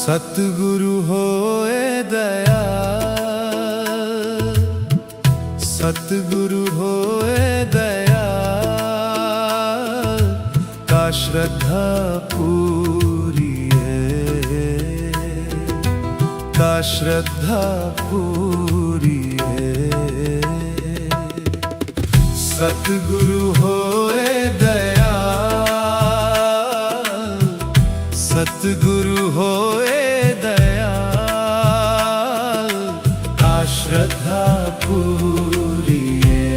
सतगुरु होए दयाल, सतगुरु होए दयाल, का श्रद्धा पूरी है, का श्रद्धा पूरी है। सतगुरु होए दयाल, सतगुरु होए दयाल, का श्रद्धा पूरी है,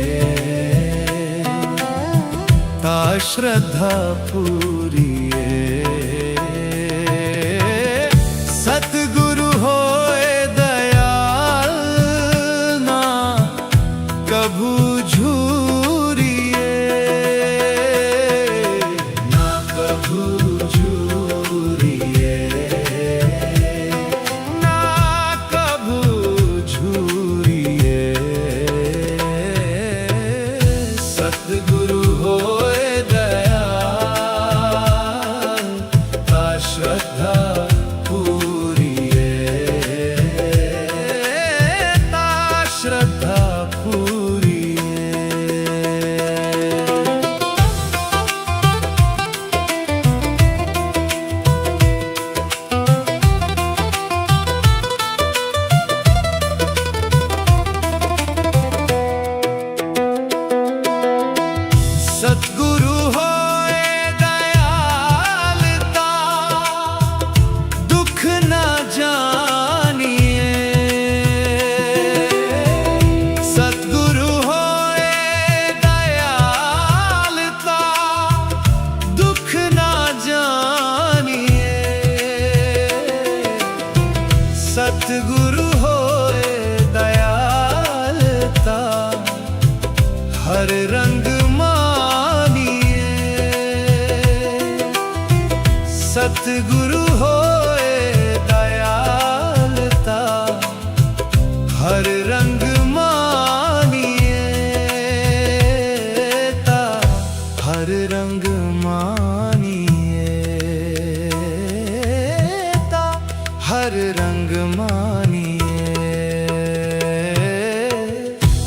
का श्रद्धा पूरी है। सतगुरु होए दयाल, ना कभू झूरिए, ना कभू झूरिए, ना कभू झूरिए। सतगुरु होए दयाल, का श्रद्धा पूरी है, का श्रद्धा पूरी है। सतगुरु होए दयालता, दुख न जानिए। सतगुरु होए दयालता, दुख न जानिए। सतगुरु होए दयालता, हर रंग सतगुरु होए दयालता, हर रंग मानिए, ता हर रंग मानिए, ता हर रंग मानिए।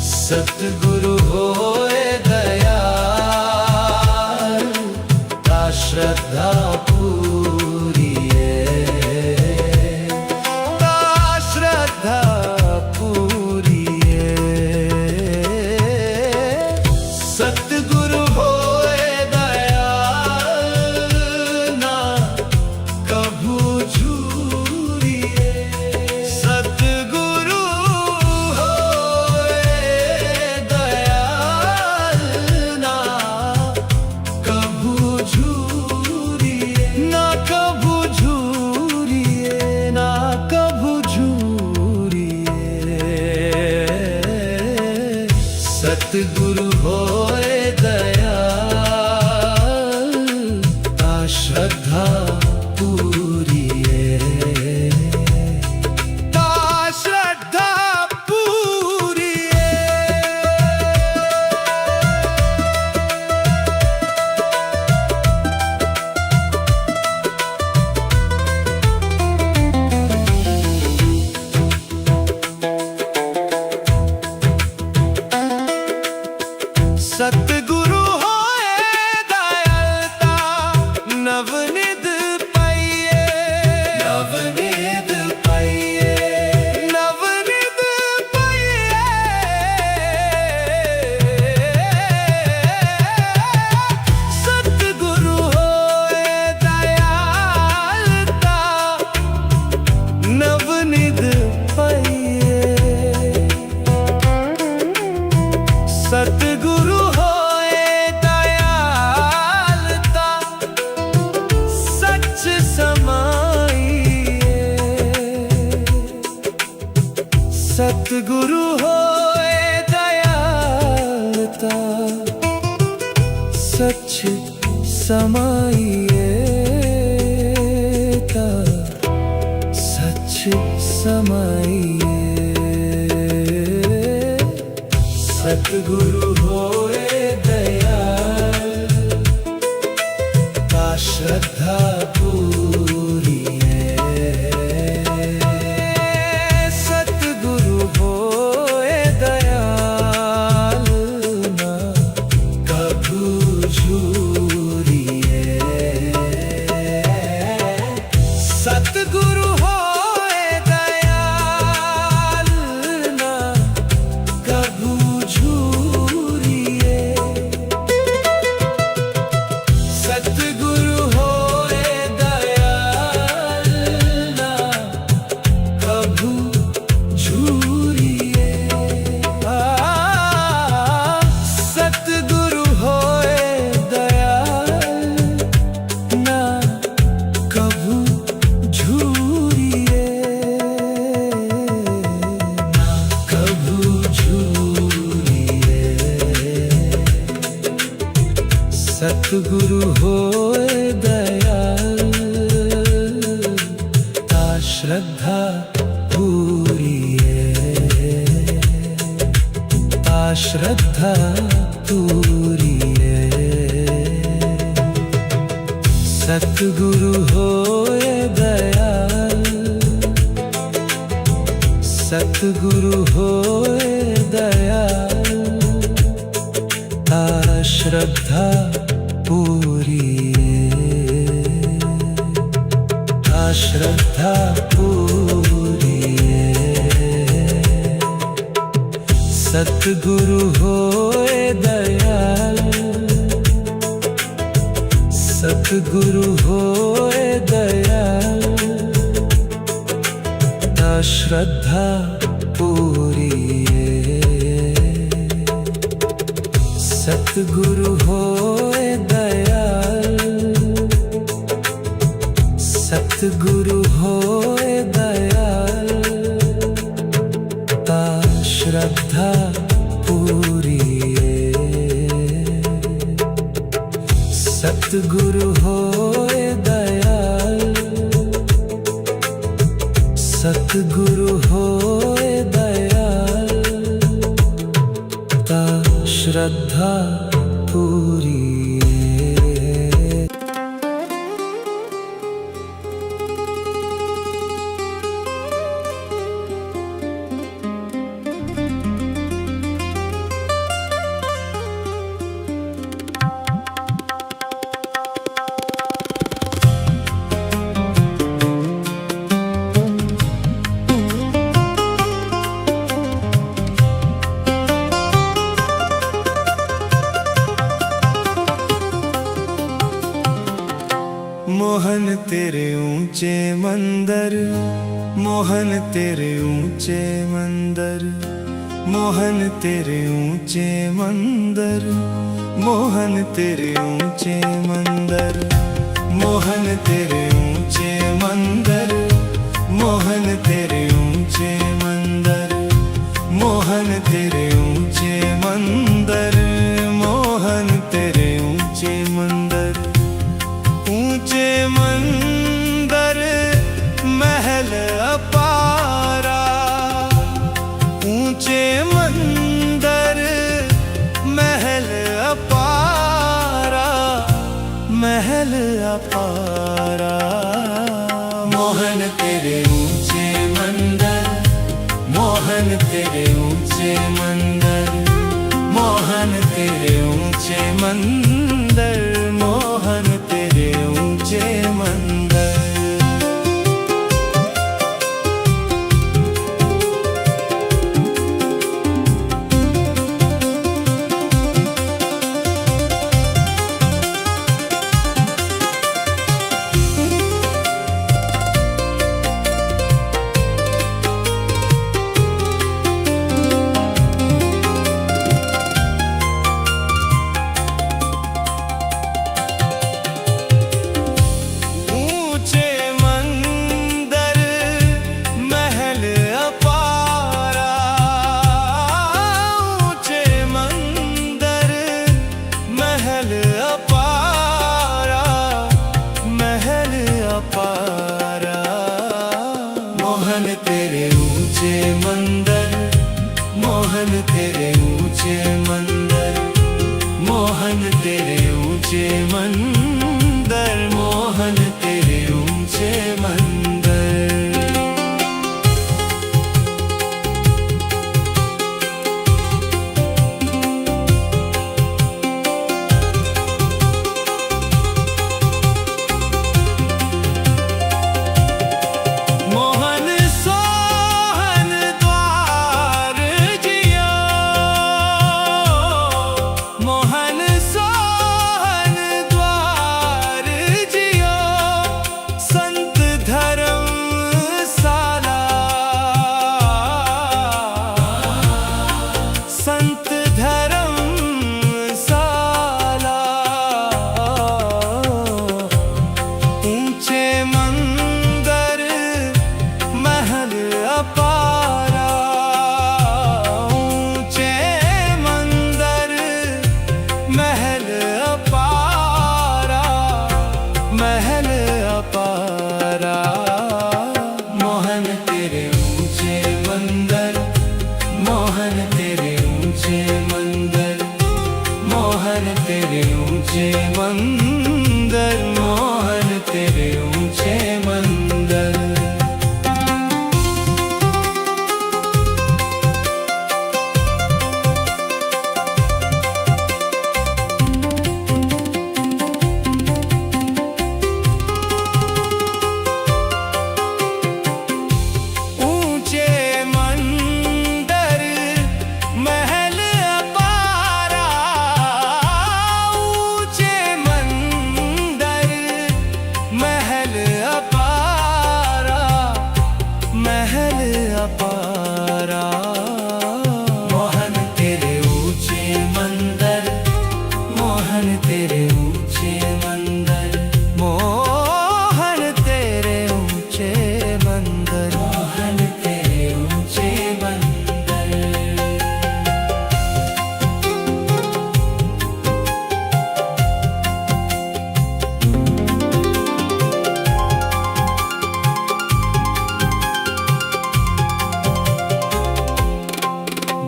सतगुरु होए दयाल, का श्रद्धा पूरी है, का श्रद्धा पूरी है। सतगुरु होए दयाल, ना कभू झूरिए। सतगुरु होए दयाल, ना कभू झूरिए, ना कभू झूरिए, ना कभू झूरिए। सतगुरु होए दयाल, का श्रद्धा पूरी है, का श्रद्धा पूरी है। सतगुरु होए दयालता, नवनिध पाइए, नवनिध पाइए, नवनिध पाइए। सतगुरु होए दयालता, नवनिध पाइए। सतगुरु होए दयालता, सच समाइए। सतगुरु होए दयालता, सच समाइए, ता सच समाइए। सतगुरु होए दयाल, का श्रद्धा पूरी है, सतगुरु होए दयाल, ता श्रद्धा पूरी है, ता श्रद्धा पूरी है। सतगुरु होए दयाल, सतगुरु होए दयाल, ता श्रद्धा पूरी है, ता श्रद्धा पूरी है। सतगुरु होए दयाल, सतगुरु होए दयाल, ता श्रद्धा पूरी है। सतगुरु होए दयाल, सतगुरु होए दयाल, ता श्रद्धा पूरी है। सतगुरु होए दयाल, सतगुरु होए दयाल, ता श्रद्धा पूरी है। मोहन तेरे ऊंचे मंदिर, मोहन तेरे ऊंचे मंदिर, मोहन तेरे ऊंचे मंदिर, मोहन तेरे ऊंचे मंदिर, मोहन तेरे ऊंचे मंदिर, मोहन तेरे ऊंचे मंदिर, मोहन तेरे ऊंचे मंदिर, मोहन तेरे ऊंचे मंदिर। ऊंचे मंदिर महल अपारा, ऊंचे मंदिर महल अपारा, महल अपारा। मोहन तेरे ऊंचे मंदिर, मोहन तेरे ऊंचे मंदिर, मोहन तेरे ऊंचे मंदिर, मोहन तेरे ऊंचे मंदिर। मोहन तेरे ऊंचे मंदिर, मोहन तेरे ऊंचे मंदिर, मोहन तेरे ऊंचे मंदिर, मोहन तेरे ऊंचे मंदिर। मोहन सोहन द्वार महल अपारा, महल अपारा। मोहन तेरे ऊंचे मंदिर, मोहन तेरे ऊंचे मंदिर, मोहन तेरे ऊंचे मंदिर, मोहन तेरे ऊंचे मंदिर।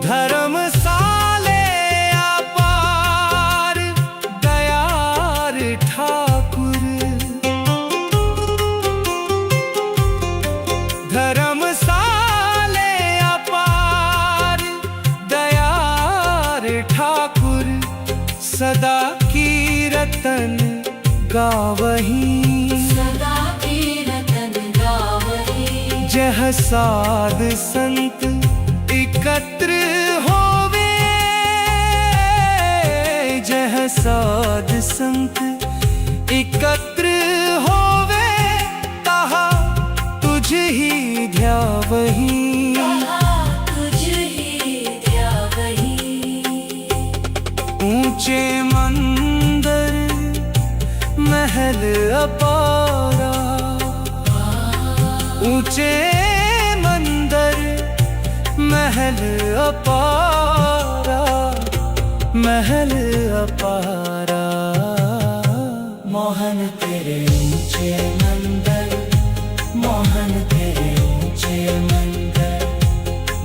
धर्मसाले अपार दयार ठाकुर, धर्मसाले अपार दयार ठाकुर। सदा कीर्तन गावही, सदा कीर्तन गावही। जह साध संत एकत्र होवे, जह साध संत एकत्र होवे, तहा तुझ ही ध्यावही, तुझ ही ध्यावही। ऊंचे मंदिर महल अपारा, ऊंचे मंदिर महल अपारा, महल अपारा। मोहन तेरे ऊंचे मंदिर, मोहन तेरे ऊंचे मंदिर,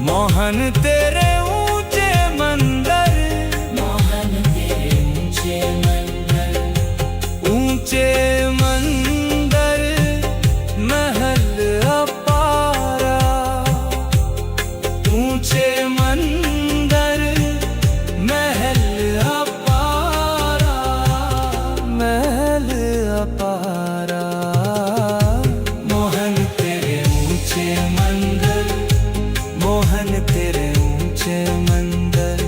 मोहन तेरे ऊंचे मंदिर, मोहन तेरे ऊंचे मंदिर, ऊंचे मंदिर महल अपारा, ऊंचे मंदिर महल अपारा, महल अपारा। मोहन तेरे ऊंचे मंदिर, मोहन तेरे ऊंचे मंदिर,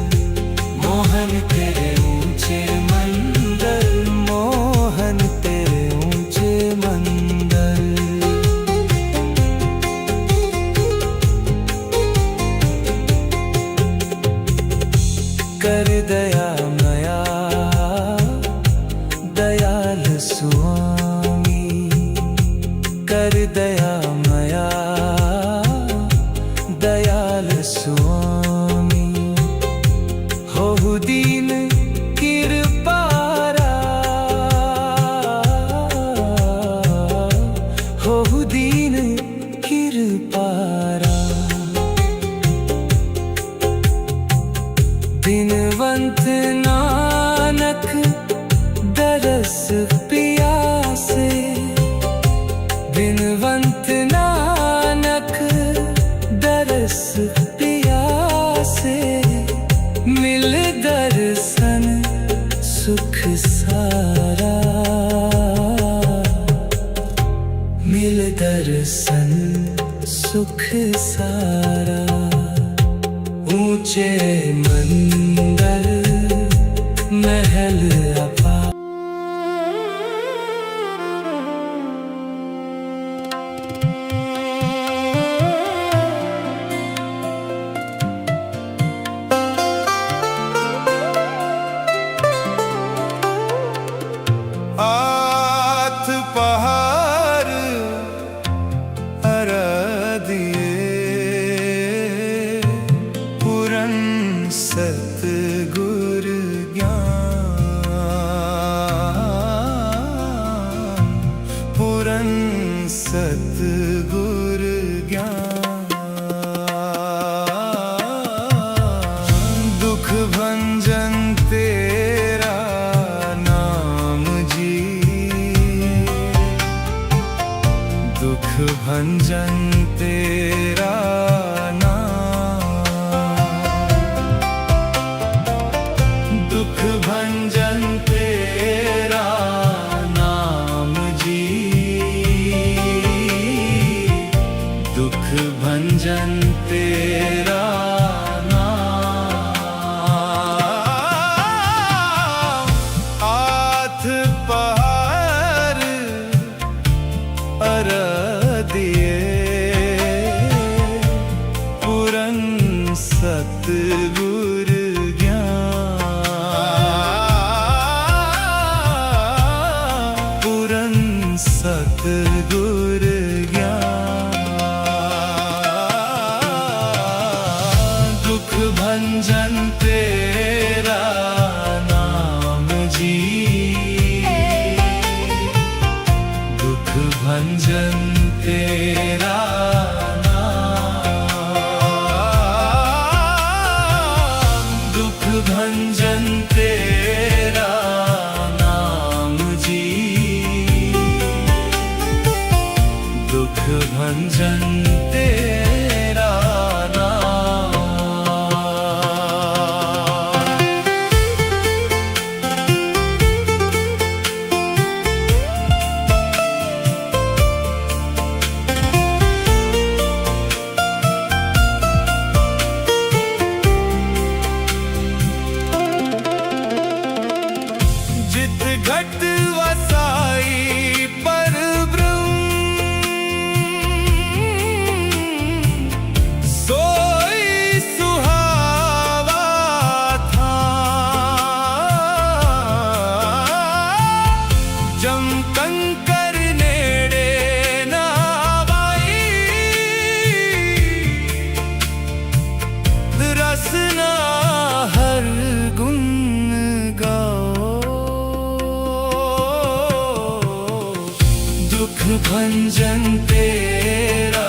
मोहन तेरे ऊंचे मंदिर, मोहन तेरे ऊंचे मंदिर। कर दया मया दयाल स्वामी, कर दया मया दयाल स्वामी। हो दीन कृपारा, हो दीन कृपारा। बिनवंत नानक दरस पियासे, बिनवंत नानक दरस पियासे। मिल दर्शन सुख सारा, मिल दर्शन सुख सारा। ऊंचे मंदिर महल अपारा। आठ पहाड़ हरा दिए, पूरन सतगुर ज्ञान, पूरन सतगुर ज्ञान। दुख भंजन तेरा नाम जी, दुख भंजन तेरा दुख भंजन तेरा नाम जी, दुख भंजन तेरा नाम। आठ पहाड़ अरदिए पूरन सतगुर ज्ञान पूरन सतगुर ज्ञान दुख भंजन तेरा नाम जी दुख भंजन तेरा नाम दुख भंजन तेरा नाम जी दुख भंजन तेरा नाम जित घट वसाई पर ब्रह्म सोई सुहावा था जम कंकर नेड़े न आवाई रसना हर गुण गाओ दुख भंजन तेरा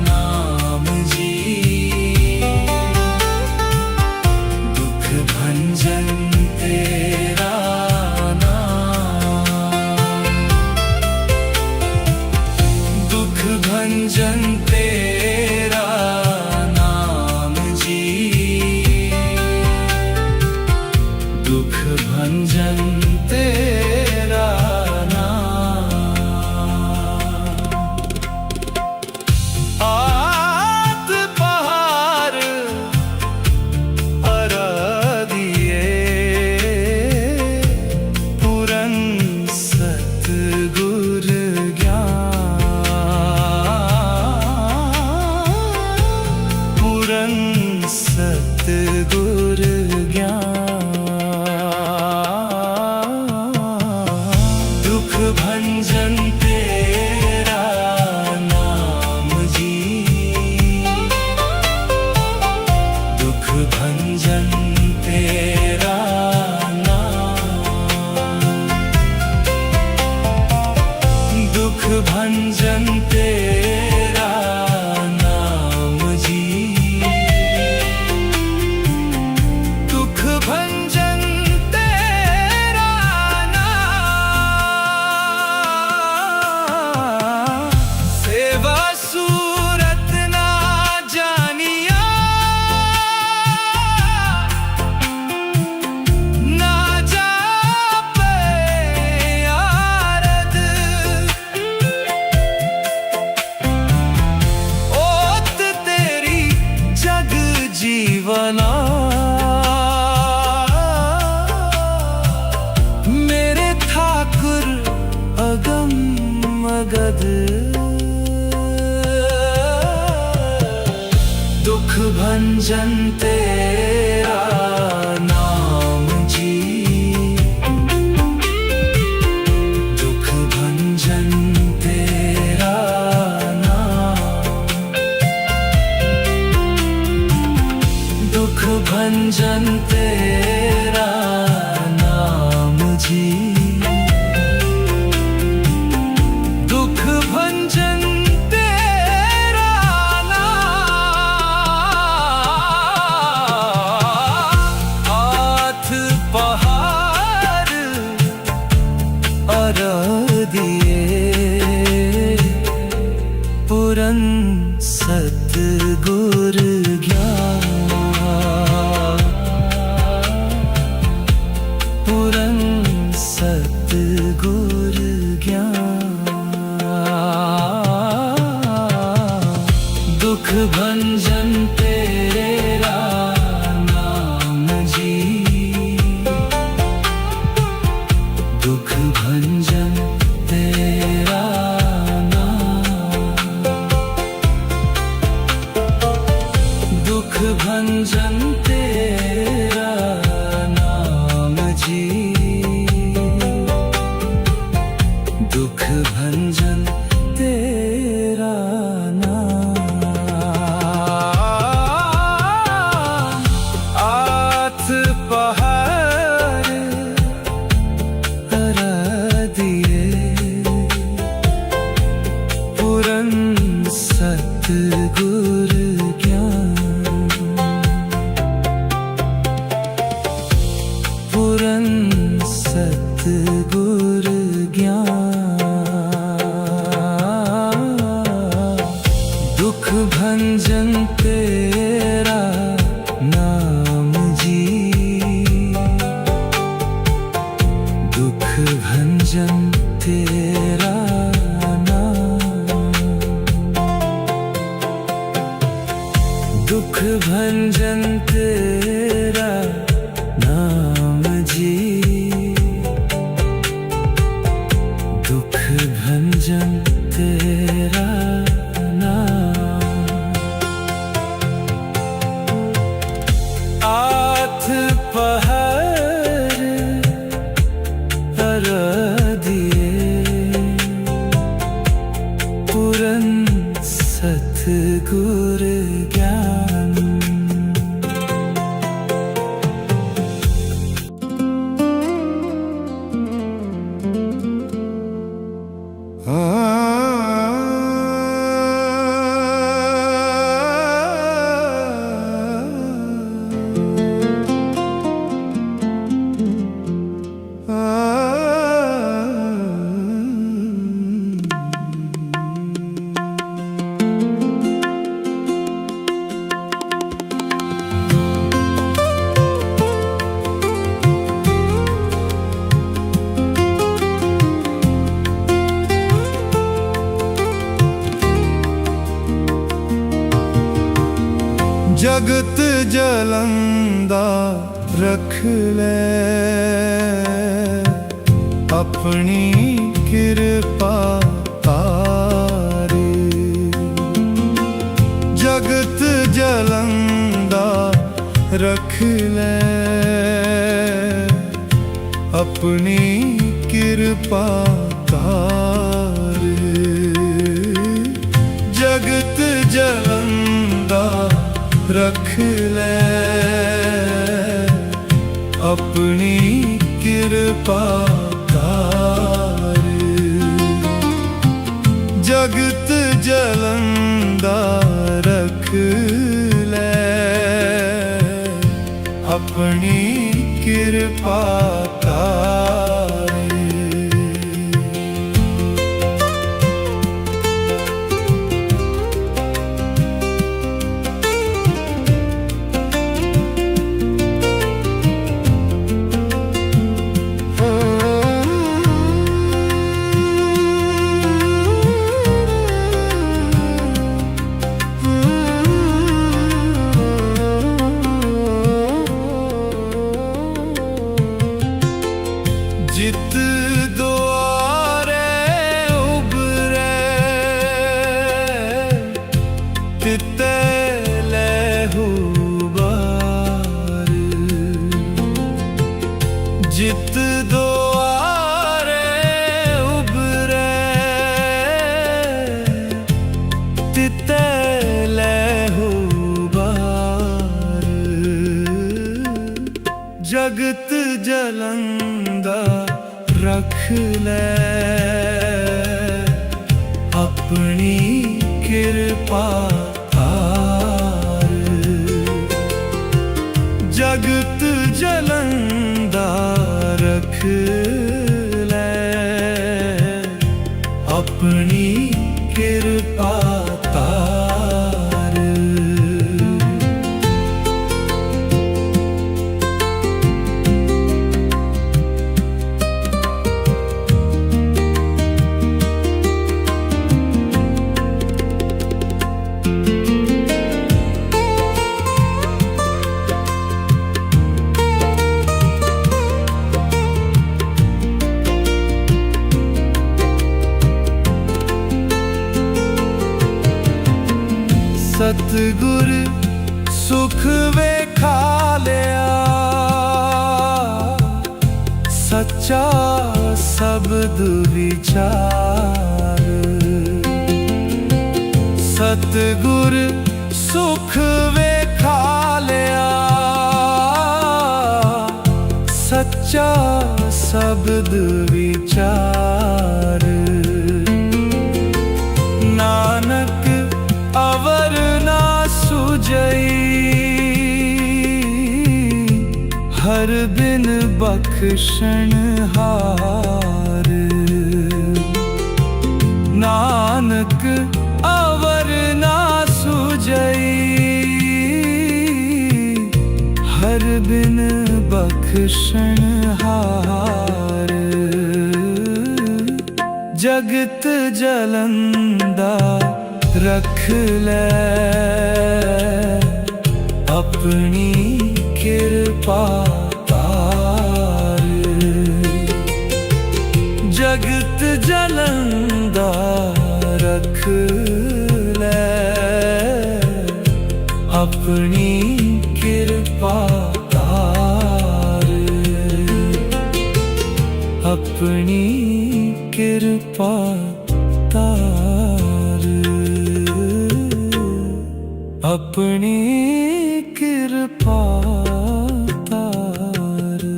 नाम जी दुख भंजन तेरा नाम दुख भंजन तेरा नाम जी दुख भंजन तेरा आत पहाड़ अरदिए पूरन सतगुर ज्ञान पूरन सतगुर ज्ञान दुख भंजन तेरा नाम जी दुख भंजन तेरा नाम दुख भंजन तेरा नाम जी दुख भंजन तेरा नाम सेवा सूरत ना जानिया ना जापे आरद ओत तेरी जग जीवना मेरे ठाकुर अगम मगध दुख भंजन तेरा नाम जी दुख भंजन तेरा नाम दुख भंजन तेरा नाम जी दुख भंजन तेरा नाम आठ पहाड़ अरदिए पूरन सतगुर ज्ञान पूरन सतगुर ज्ञान दुख भंजन तेरा नाम जी दुख भंजन तेरा भंजन तेरा नाम जी, दुख भंजन तेरा नाम। आठ पहर हर दिए पूरन सतगुर ज्ञान। जगत जलंदा रख ले अपनी कृपा तारी। जगत जलंदा रख ले अपनी कृपा तारी। जगत जलंदा रख ले अपनी कृपा तारी। जगत जलंदा रख ले अपनी कृपा तारी। जित द्वारे उबरे तिते लहू बार। जित द्वारे उबरे तिते लहू बार। जगत जलंदा रख ले अपनी कृपा तार। जगत जलंदा रख ले अपनी कृपा तार। सतगुर सुख वेखा लिया सच्चा शब्द विचार। सतगुर सुख वेखा लिया सच्चा शब्द विचार। नानक अवर ना सुजई हर बिन बख्शण हार। नानक अवर ना सुजई हर बिन बख्शण हार। जगत जलंदा रख ले अपनी कृपा तार। जगत जलंदा रख ले अपनी कृपा तार। अपनी कृपा तार। अपनी कृपा तार।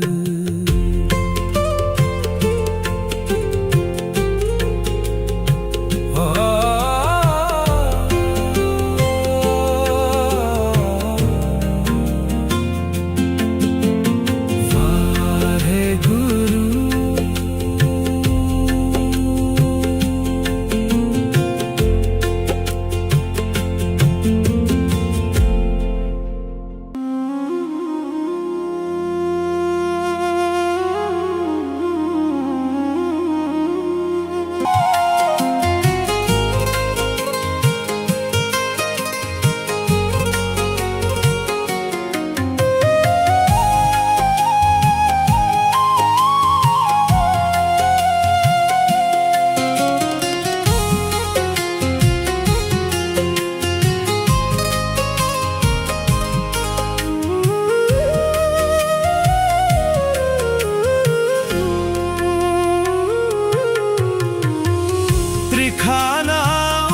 खाना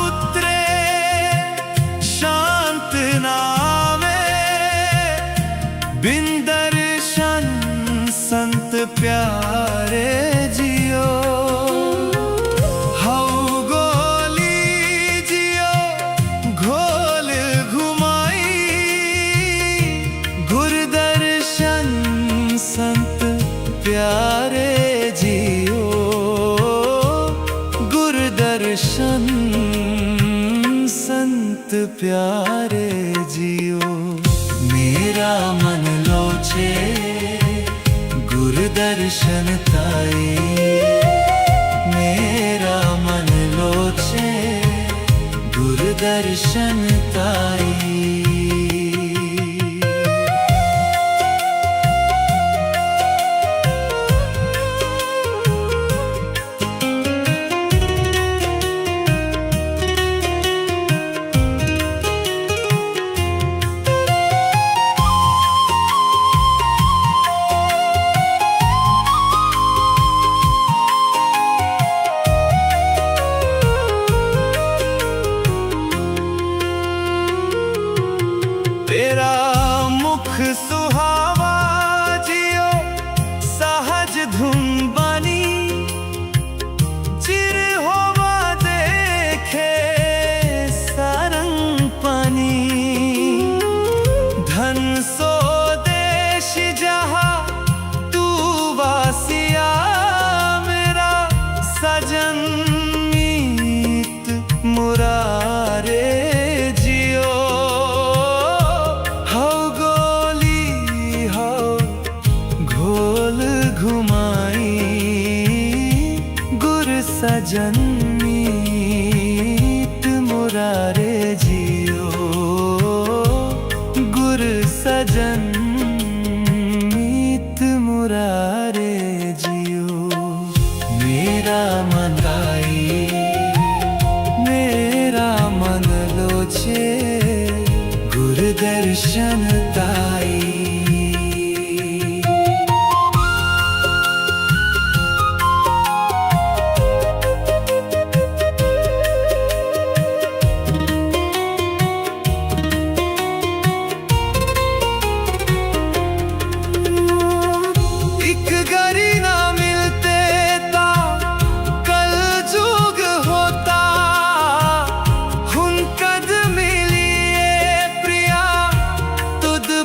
उतरे शांत नावे बिन दर्शन संत प्यारे जियो। हऊ गोली जियो घोल घुमाई गुरदर्शन संत प्यारे जियो। गुरदर्शन संत प्यारे जियो। मेरा मन लोचे गुरदर्शन ताई। मेरा मन लोचे गुरदर्शन ताई। तेरा मुख सुहावा जियो सहज धुन बनी। चिर होवा देखे सारंग पानी। धन सो देश जहाँ तू वासिया मेरा सजन मीत मुरारे जियो। सजन मीत मुरारे जियो। गुर सजन मीत मुरारे जियो। मेरा मन आई मेरा मन लोचे गुरदर्शन ताई।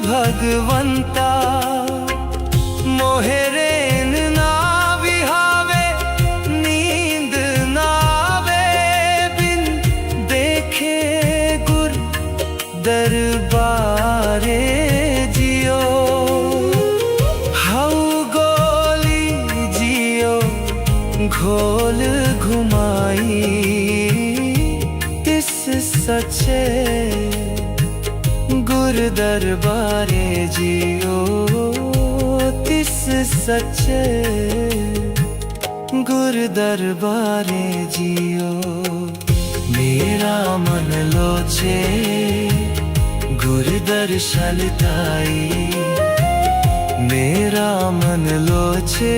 भगवंता मोहरेन ना विहावे नींद नावे बिन देखे गुर दरबारे जियो। हऊ गोली जियो घोल घुमाई। इस सच्चे गुर दरबारे जियो तिस सच्चे गुर दरबारे जियो मेरा मन लोचे गुर दर्शन ताई मेरा मन लोचे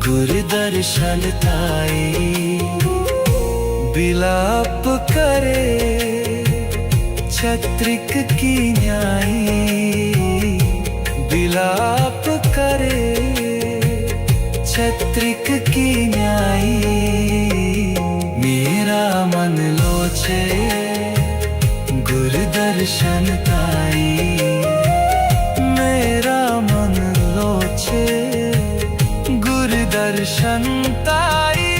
गुर दर्शन ताई बिलाप करे छत्रिक की न्याई बिलाप करे छत्रिक की न्याई मेरा मन लोचे गुर दर्शन ताई मेरा मन लोचे गुर दर्शन ताई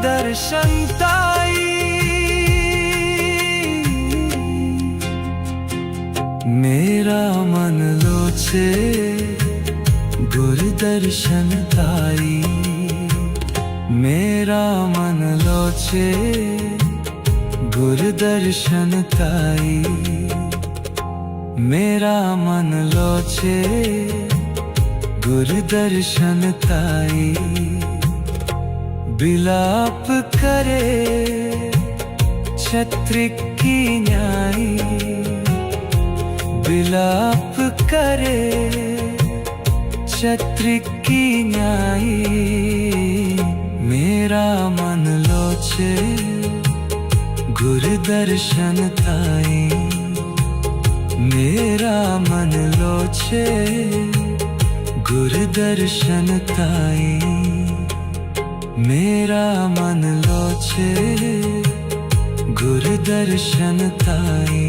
दर्शन ताई मेरा मन लोचे गुर दर्शन ताई मेरा मन लोचे गुर दर्शन ताई मेरा मन लोचे गुर दर्शन ताई बिलाप करे छत्रिक की न्याई बिलाप करे छत्रिक की न्याई मेरा मन लोचे गुर दर्शन ताई मेरा मन लोचे गुर दर्शन ताई मेरा मन लोचे गुर दर्शन ताई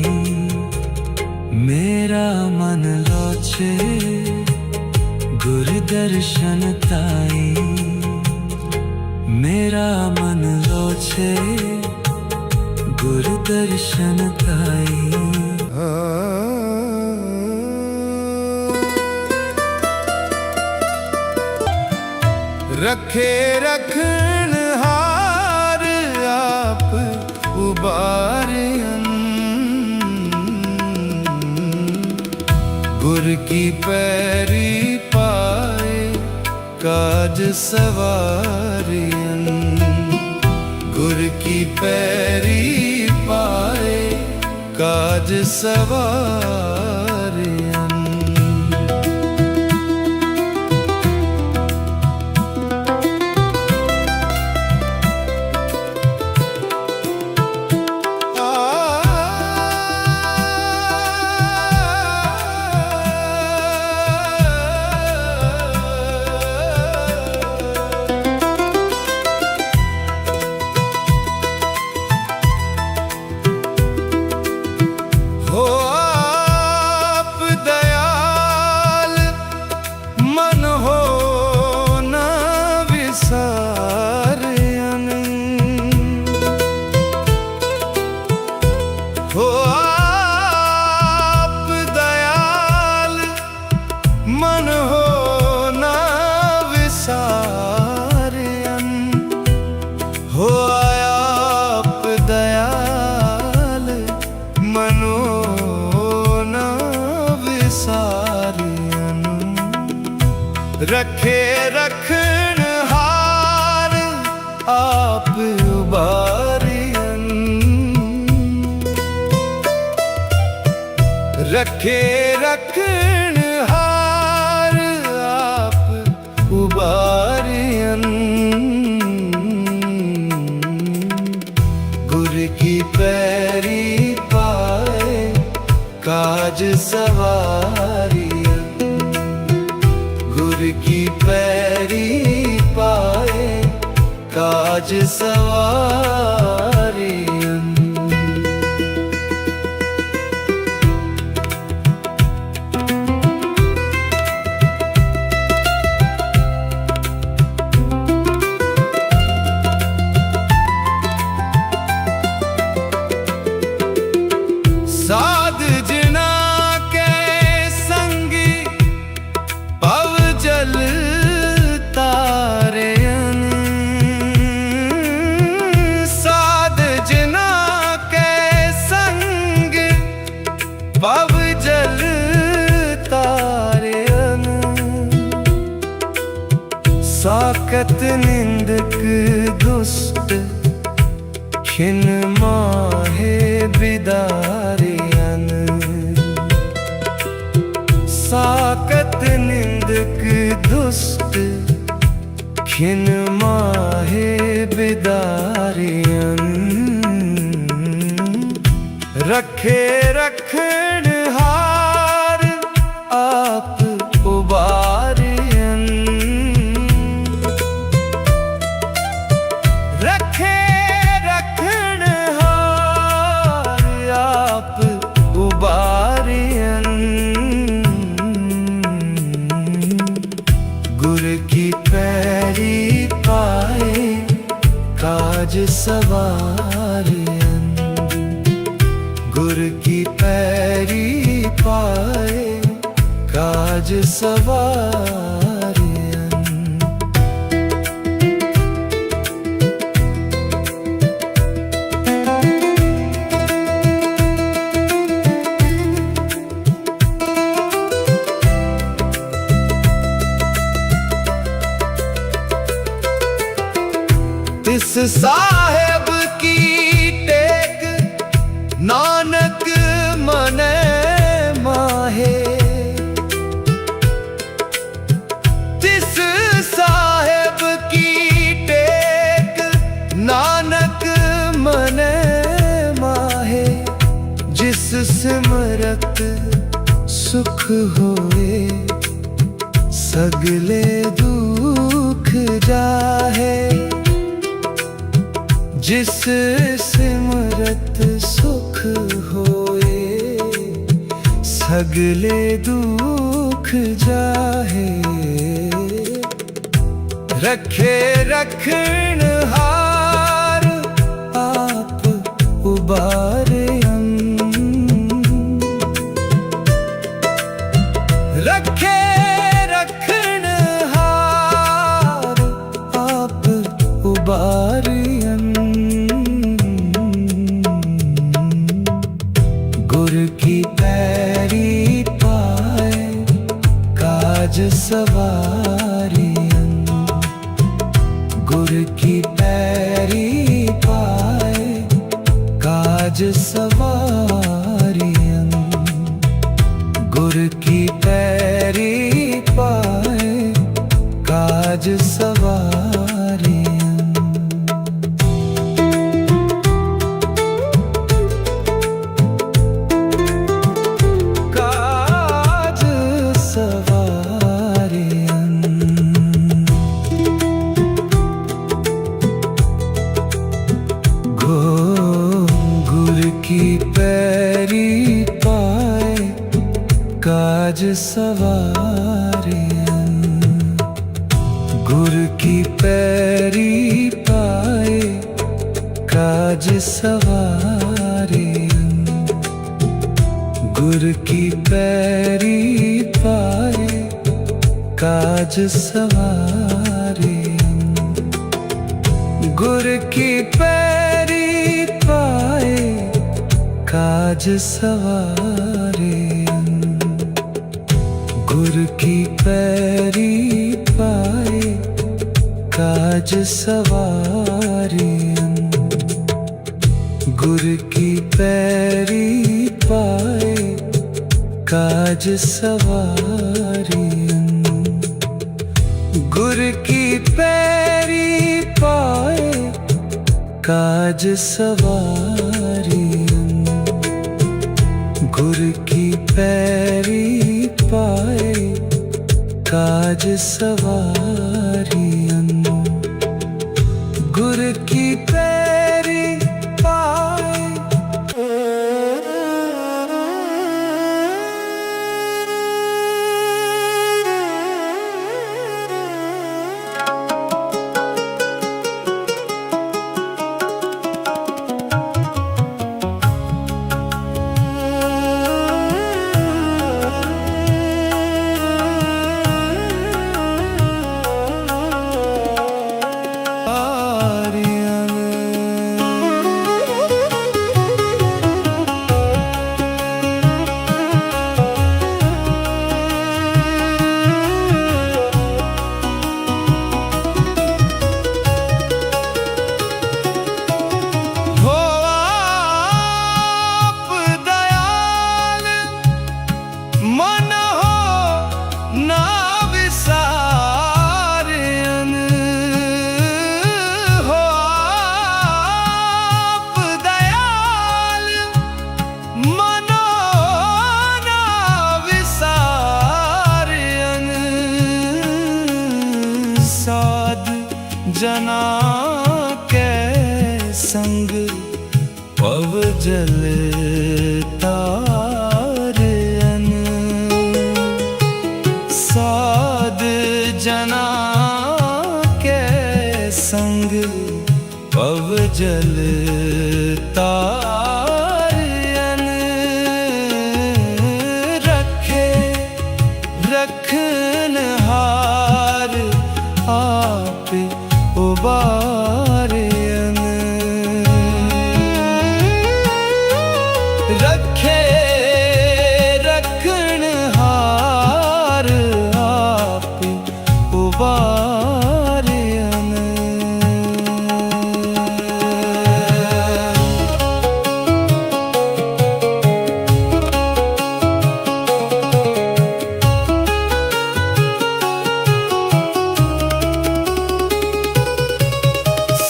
मेरा मन लोचे गुर दर्शन ताई मेरा मन लोचे गुर दर्शन ताई रखे रखन हार आप उबारियन गुर की पैरी पाए काज सवारियन गुर की पैरी पाए काज सवारियन रखे रखन हार आप उबारियन रखे रखन हार आप उबारियन गुर की पैरी पाए काज सवारियन गुर की पैरी पाए काज सवारियन साध जना साकत निंदक दुष्ट खिन माहे बिदारियन साकत निंदक दुष्ट खिन माहे बिदारियन रखे रखण हार आप उबारियन रखे रखण हार आप उबारियन गुर की पैरी पाए काज सवारियन गुर की पैरी पाए काज सवारियन तिस साहेब की टेक नानक मने माहे तिस साहेब की टेक नानक मने माहे जिस सिमरत सुख होए सगले दुख जाहे जिस सिमरत सुख होए सगले दुख जाहे रखे रखण हार आप उबारियन रखे रखण हार आप उबारियन गुर की पैरी पाए काज सवारियन गुर की पैरी पाए काज सवारियन गुर की पैरी पाए काज सवारियन काज सवारियन गुर की पैरी पाए काज सवारियन गुर की पैरी पाए काज सवारियन गुर की पैरी पाए काज सवारियन गुर की पैरी पाए काज सवारियन गुर की पैरी पाए काज सवारियन गुर की पैरी पाए काज सवारियन गुर की पैरी पाए काज सवारियन गुर की पैरी पाए काज सवारियन गुर की पैरी पाए पव जल तारन साध जना के संग पव जल तारन रखे रखनहार आप उबारन रखे रखनहार आप उबारन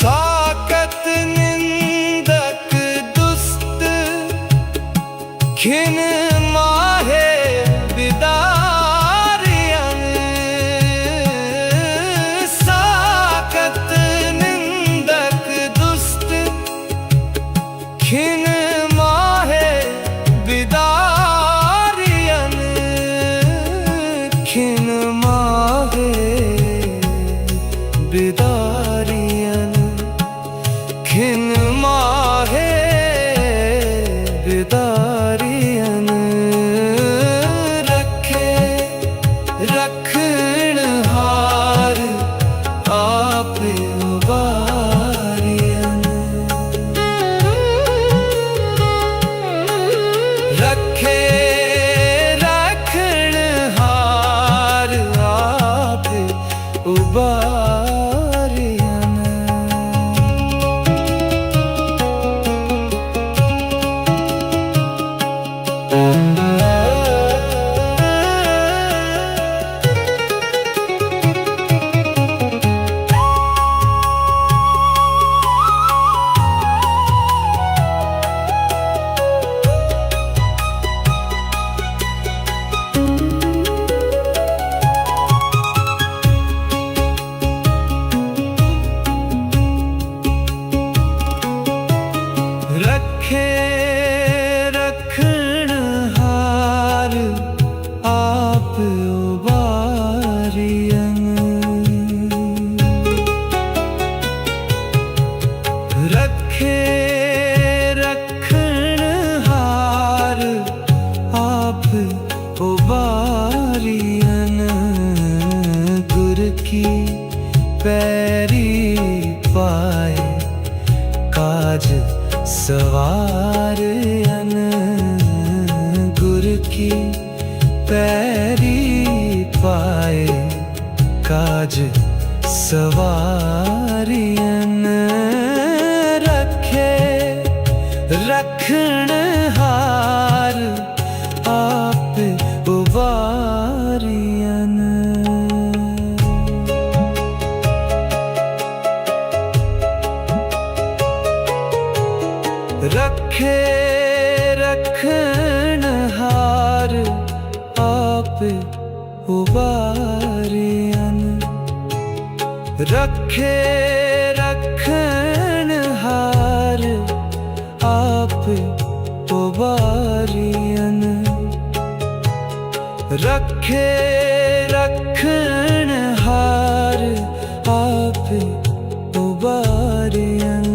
साकत निंदक दुस्त खिन माहे बिदारियन साकत निंदक दुस्त खिन माहे बिदारियन खिन माहे बिदारियन खिन माहे बिदारियन रखे रखनहार आप उबारियन रखे रखनहार आप उबारियन रखे रखनहार आप उबारियन रखे रखनहार आप उबारियन गुर की पैरी पाए काज सवारन गुर की पैरी पाए काज सवारियन रखे रखनहार आप उबारियन रखे रखनहार आप उबारियन रखे रखनहार आप उबारियन रखे रखनहार आप उबारियन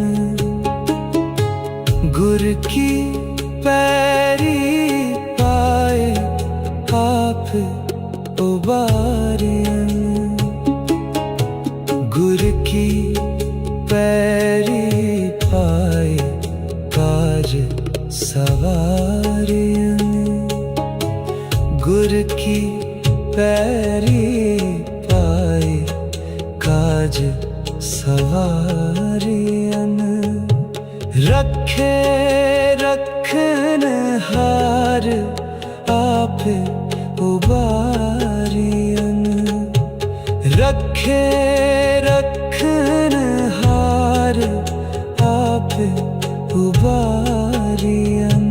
गुर की पैरी पाए आप उबारियन गुर की पैरी पाए काज सवारियन गुर की पैरी पाए काज सवारियन रखे रखनहार आप उबारियन रखे रखनहार आप उबारियन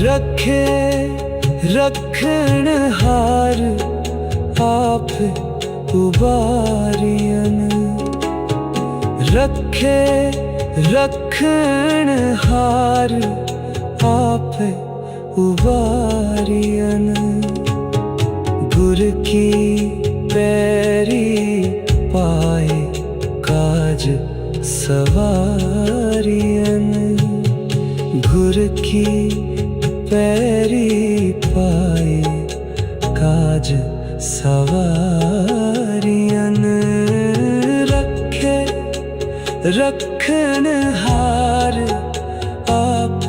रखे रखनहार आप उबारियन रखे रख रखणहार आप उबारियन गुर की पैरी पाए काज सवारियन गुर की पैरी पाए काज सवारियन रखे रखणहार आप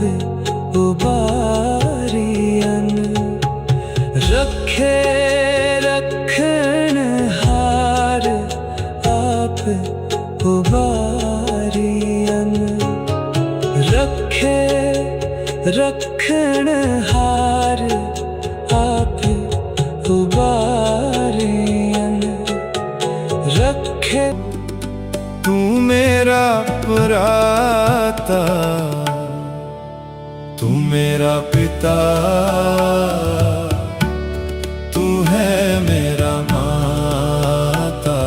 उबारियन रखे रखणहार आप उबारियन रखे रखणहार आप उबारियन रखे। तू मेरा भ्राता तू मेरा पिता तू है मेरा माता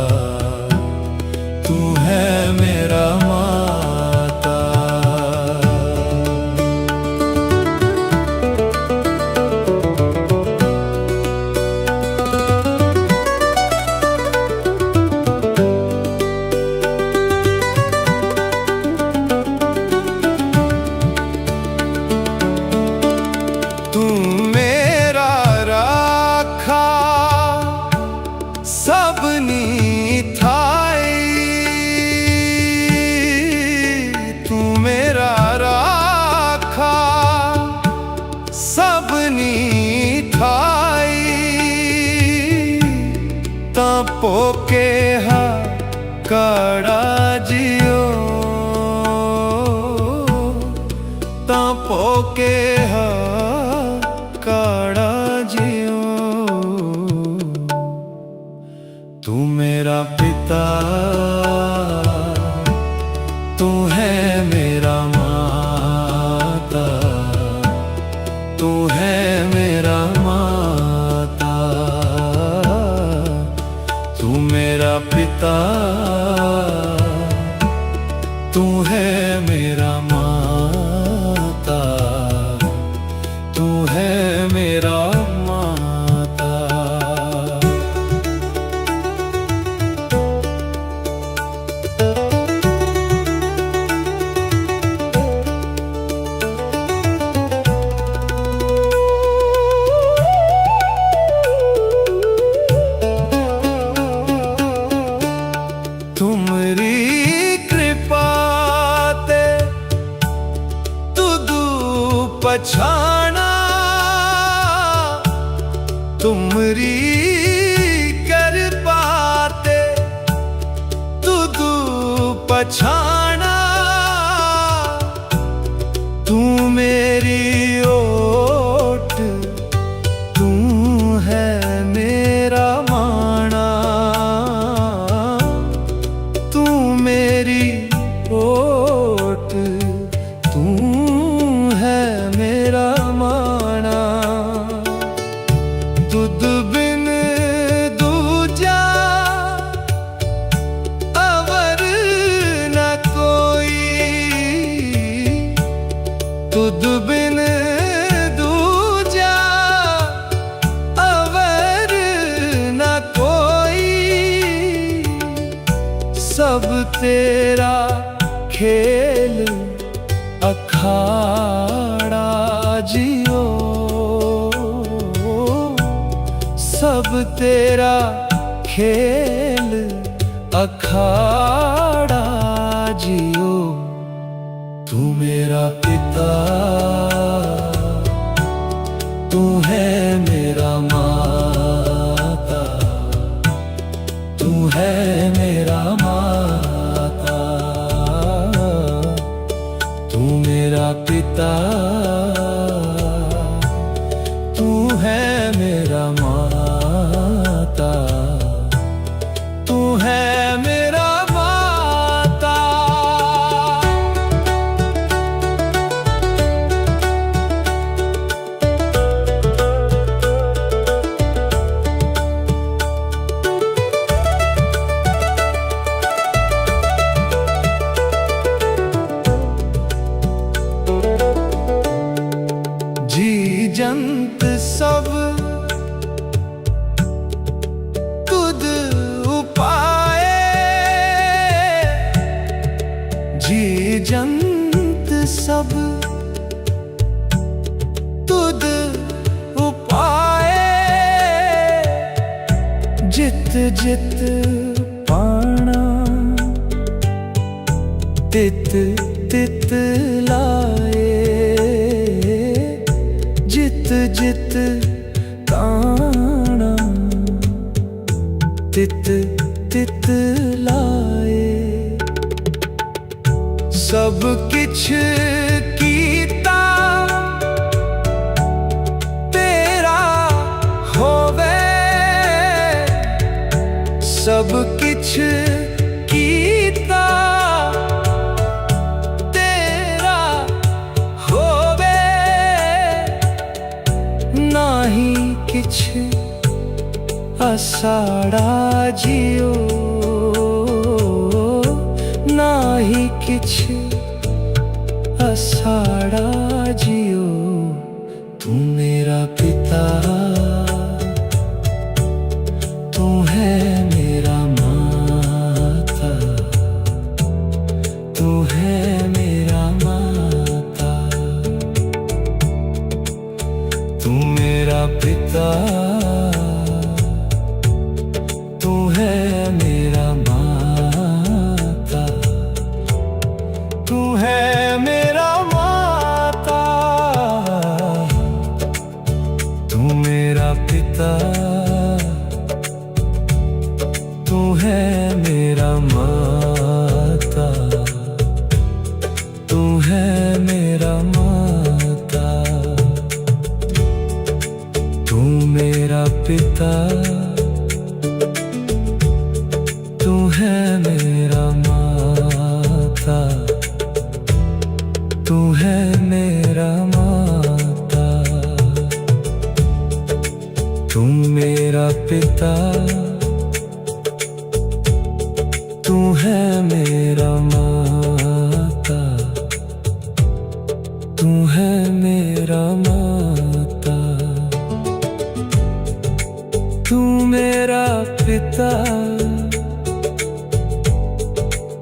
तू है मेरा माता। तू मेरा राखा सबनी थाई तू मेरा राखा सबनी थाई तपो के हा कड़ा जियो तपो के हा काड़ा जियो। तू मेरा पिता तू है मेरा माता तू है मेरा माता तू मेरा पिता तू है मेरा माता तू है मेरा माता। तुमरी कृपा ते तुदू पछाना तुमरी कृपा ते तुदू पछाना तू मेरी ओट तू है मेरा माना तू मेरी ओट तू है मेरा माना। तुद बिन दूजा अवर न कोई तुद बिन दूजा अवर न कोई सब तेरा खेल अखाड़ा जियो सब तेरा खेल अखाड़ा जियो। तू मेरा पिता तू है मेरा माता तू है मेरा माता तू मेरा पिता तू है मेरा माता तू है मेरा माता। जंत सब तुद उपाए, जी जंत सब तुद उपाए, जित जित पाना तित तित लाए, जित जित काना तित तित लाए। सब किछ कीता तेरा होवे, सब किछ कीता तेरा होवे, नाही किछ असाड़ा जियो, नाही किछ असाड़ा जियो। तू मेरा पिता, तू है मेरा माता, तू है मेरा माता। तू मेरा पिता, तू है मेरा माता, तू है मेरा माता। तू मेरा पिता, तू है मेरा माता, तू है मेरा माता। तू मेरा पिता, तू है मेरा माता, तू है मेरा माता। तू मेरा पिता, तू है मेरा माता, तू है मेरा माता। तू मेरा पिता,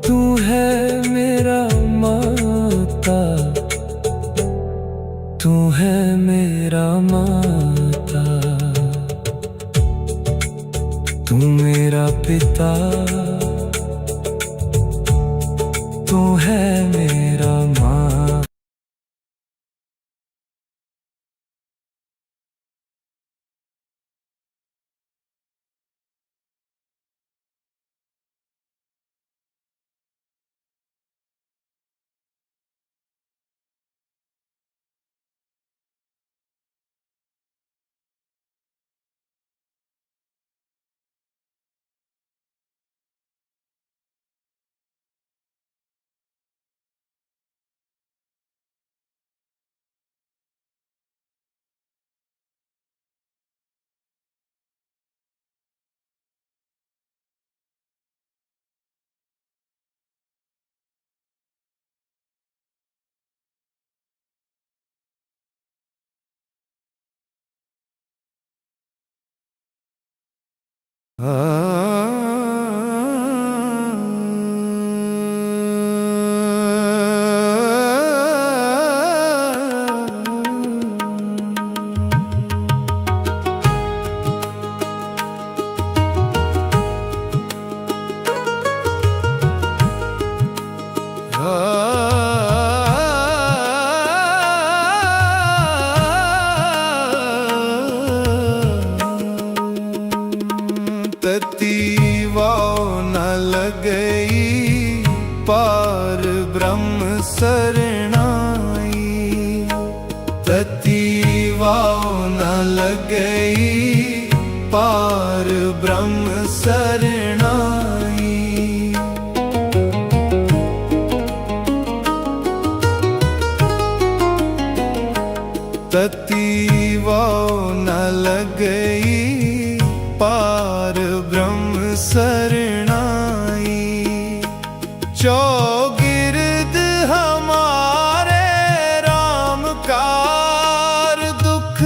तू है मेरा माता, तू है मेरा माता। तू मेरा पिता, तू है मेरा माँ। तती वाव न लगई पार ब्रह्म शरणाई, तती वाव न लगई पार ब्रह्म शरणाई। तती वाव न लगई पार ब्रह्म शरणाई। चौगिर्द हमारे राम कार दुख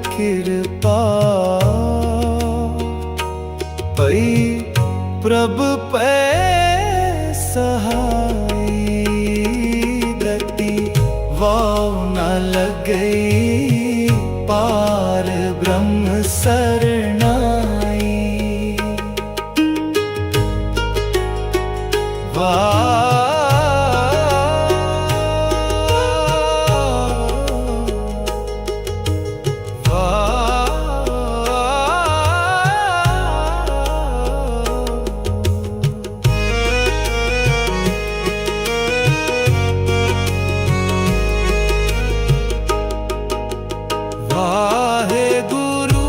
कृपा पई प्रभ पे सहाय गति वाव न लग गई पार ब्रह्म शरणाई वाहे गुरु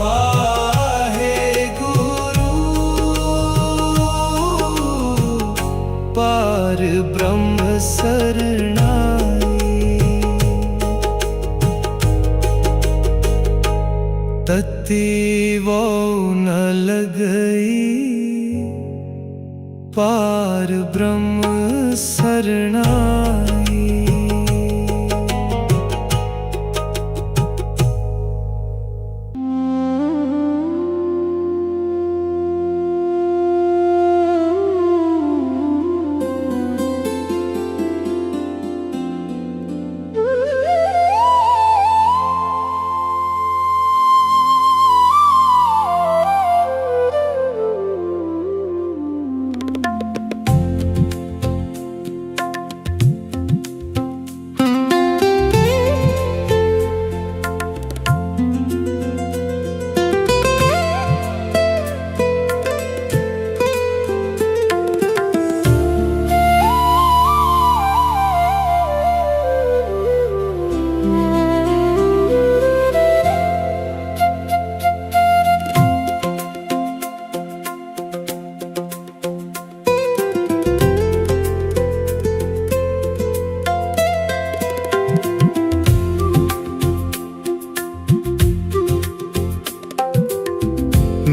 वाहे गुरु पार ब्रह्म शरणाई तत्ती वो न लगई पार ब्रह्म शरणाई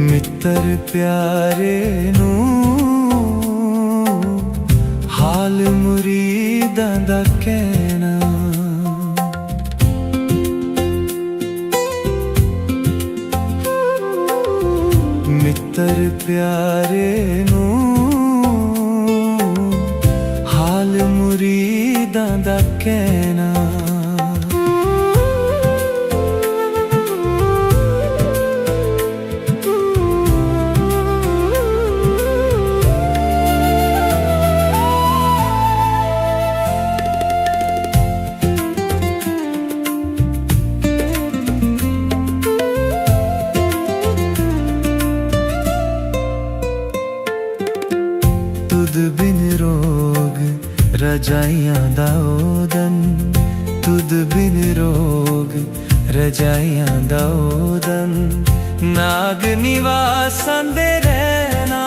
मित्र प्यारे नू हाल मुरीदां दा कहना मित्र प्यारे नू हाल मुरीदां दा कहना तुद बिन रोग रजाइयां दा ओदन तुद बिन रोग रजाइयां दा ओदन नाग निवासां दे रहना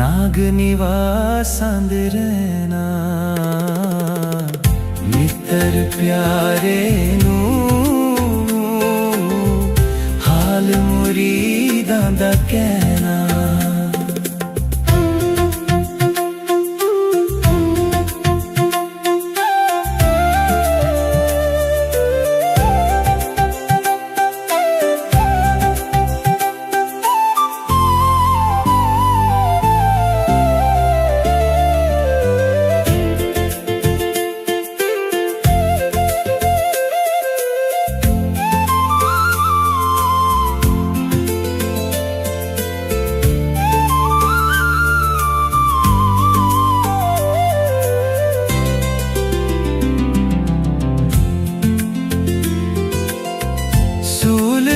नाग निवासां दे रहना मित्र प्यारे नू हाल मुरीदां दा कहना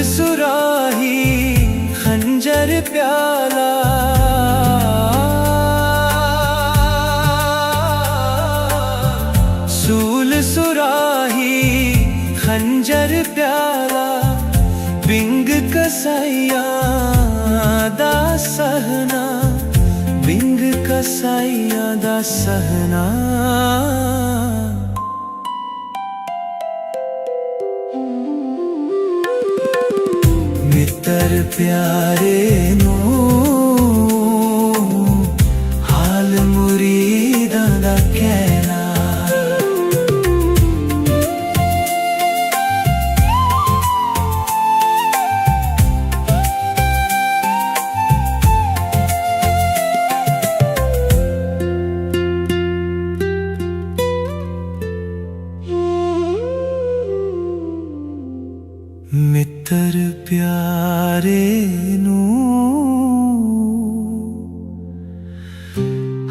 सुराही खंजर प्याला सूल सुराही खंजर प्याला बिंग कसाइया दा सहना बिंग कसाइया दा सहना मित्र प्यारे नू मित्र प्यारे नू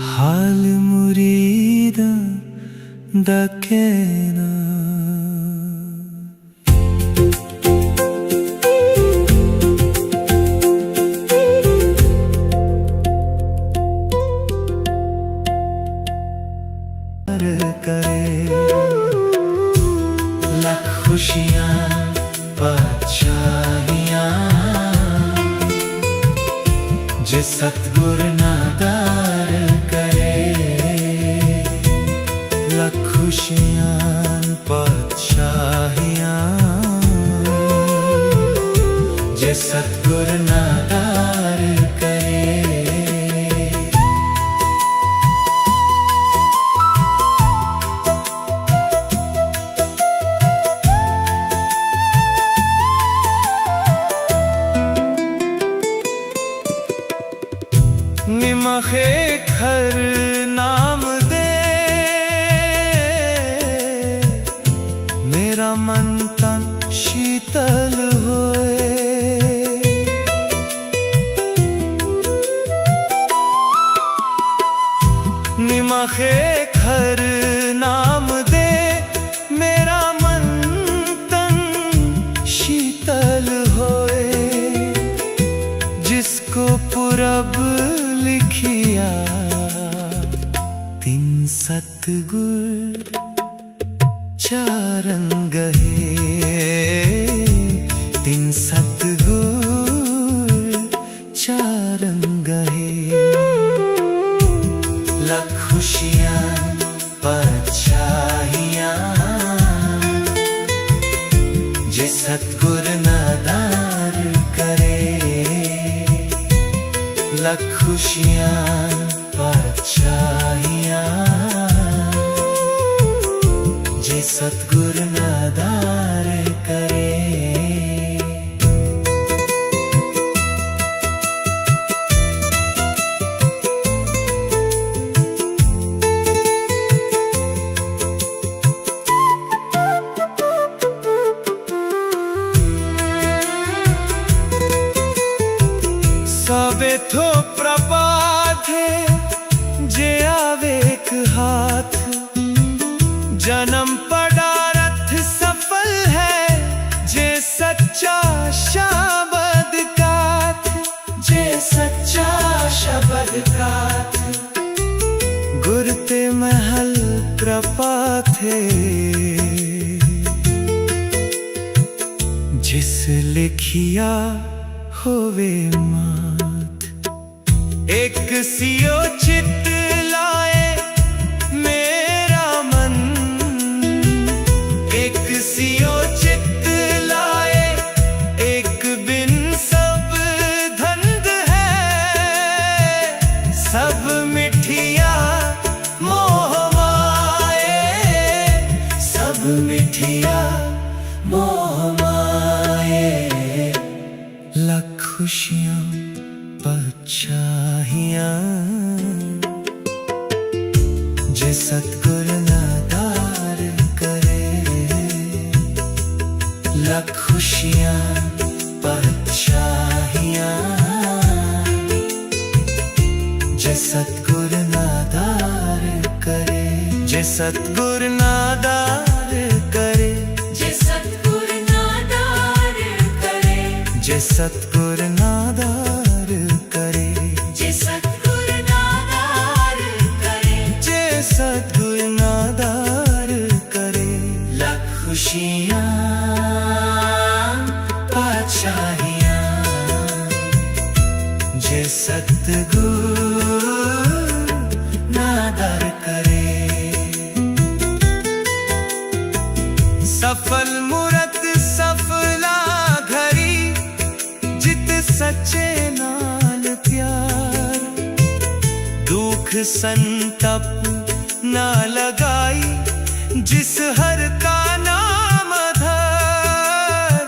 हाल मुरीद दा कहना। करे लाख खुशियां बादशाहियां जे सतगुर नादार करे। लाख खुशियां बादशाहियां जे सतगुर नादार करे। निमखे खर नाम दे मेरा मन तन शीतल होए। निमखे खर नाम दे मेरा मन तन शीतल होए। जिसको पुरब लिखिया तीन सतगुर चारंग है। तीन सतगुर चारंग है। लाख खुशियां बादशाहियां जे सतगुर नादार करे। लाख खुशियां बादशाहियां जे सतगुर नादार करे। सबे थो प्रभात है जे आवेक हाथ। जन्म पदारथ सफल है जे सच्चा शब्द गाथ। जे सच्चा शब्द गाथ गुर ते महल प्रपात है। जिस लिखिया होवे मात एक सियो चित लाए मेरा मन। एक सियो चित लाए एक बिन सब धंध है। सब मिठिया मोह माए। सब मिठिया मोह माए। लाख खुशियां बादशाहियां जे सतगुर नादार करे। लाख खुशियां बादशाहियां जे सतगुर नादार करे। जे सतगुर नादार करे। जे सतगुर नादार करे। जे सतगुर नादार करे। जे सतगुर नादार करे। जे सतगुर नादार करे। लाख खुशियां बादशाहियां जे सतगुर नादार करे। सफल मूरत सफला घरी जित सच्चे नाल प्यार। दुख संतप ना लगाई जिस हर का नाम धर।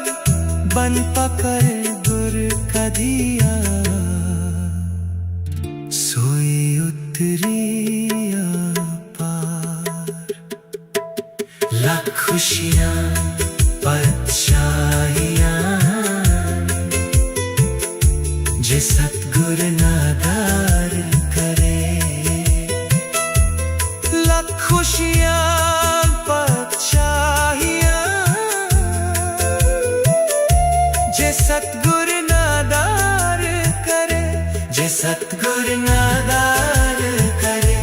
बन पकड़ गुर का दिया सोई उतरिया पार। लाख खुशियां बादशाहियां जे सतगुर नादार करे। लख खुशियां बादशाहियां जे सतगुर नादार करे। जे सतगुर नादार करे।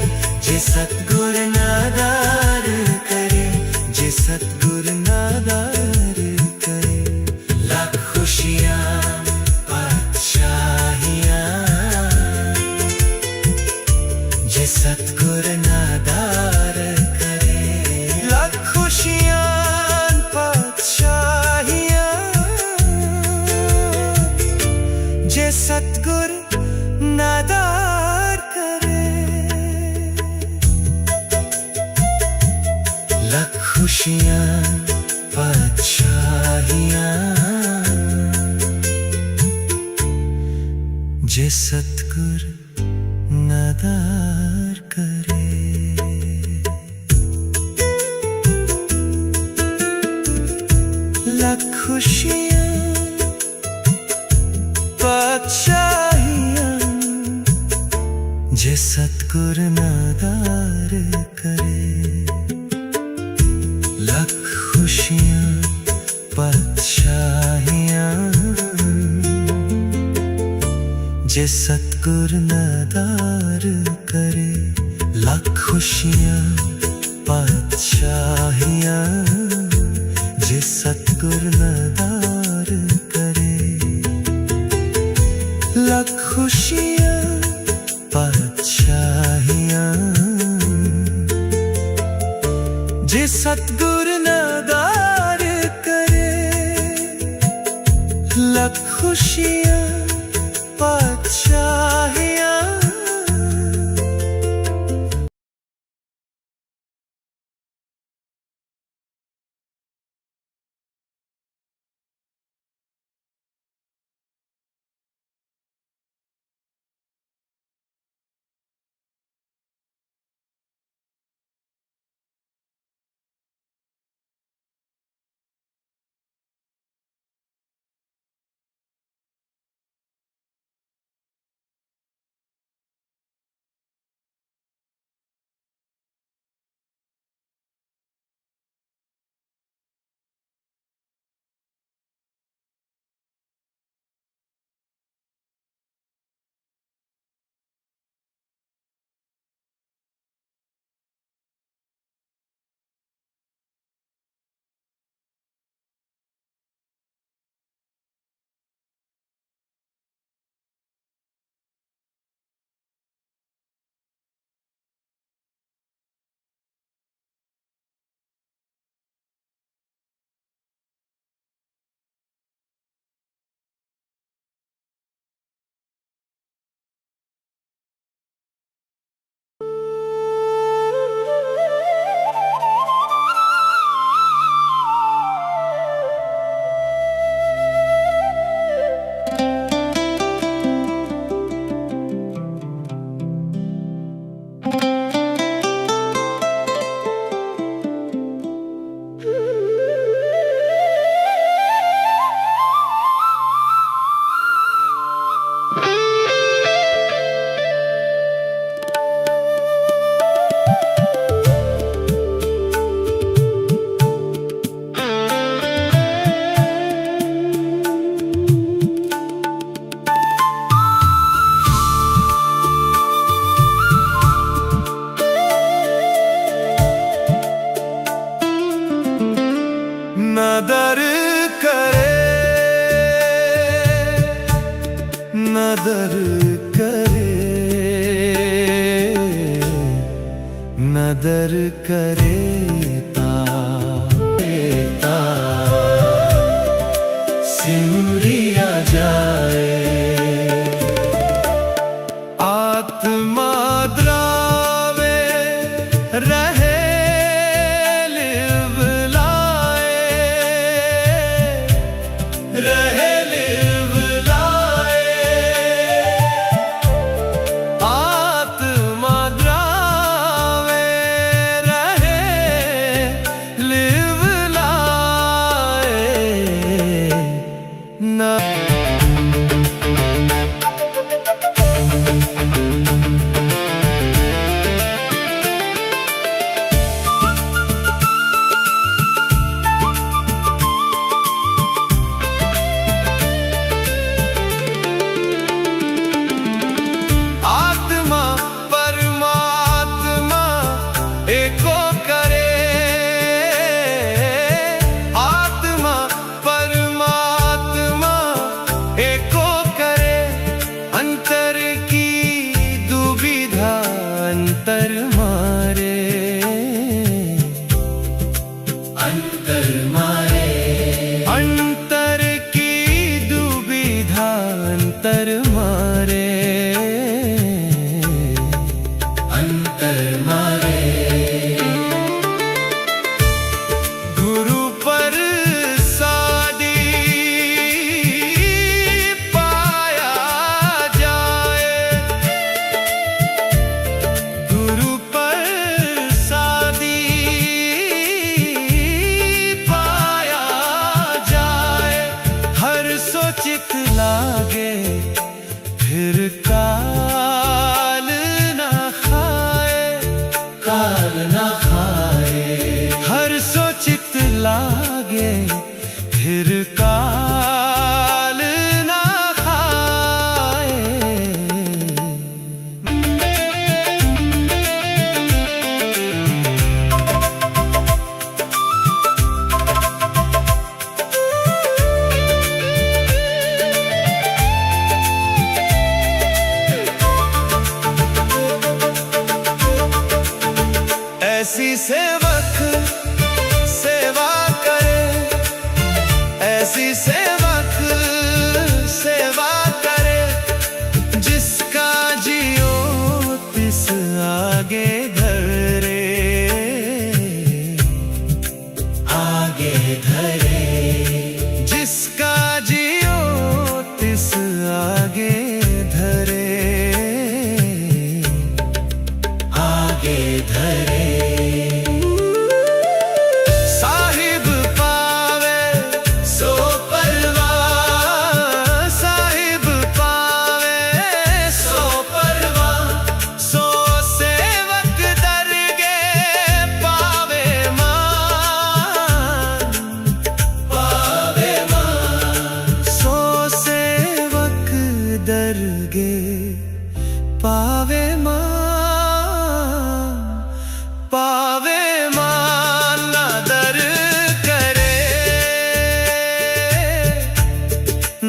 जे सतगुर नादार करे। जे सतगुर नादार करे। लख खुशियां बादशाहियां जे सतगुर नादार करे। लख खुशियां बादशाहियां जे सतगुर नादार करे। लख खुशियां बादशाहियां जे सतगुर नादार करे। लख खुशियां बादशाहियां जे सतगुर नादार करे। लख खुशियां बादशाहियां जे सतगुर नादार करे। लख खुशियां बादशाहियां जे सतगुर नादार करे। लख खुशियां बादशाहियां जे सतगुर नादार करे। लख खुशियां बादशाहियां नादार करे। नादार करे। नादार करे ता सिमरिया जाए। आत्मा द्रावे रहे आगे फिर काल ना खाए। ऐसी सेवक सेवा करे, ऐसी सेवक सेवा करे, जिसका जियो तिस आगे धरे, आगे धरे, जिसका जियो तिस आगे धरे, आगे धरे। साहिब पावे सो परवान, साहिब पावे सो परवान, सो सेवक दरगे पावे मान, पावे मान, सो सेवक दरगे पावे मान, पावे मान। नादर करे,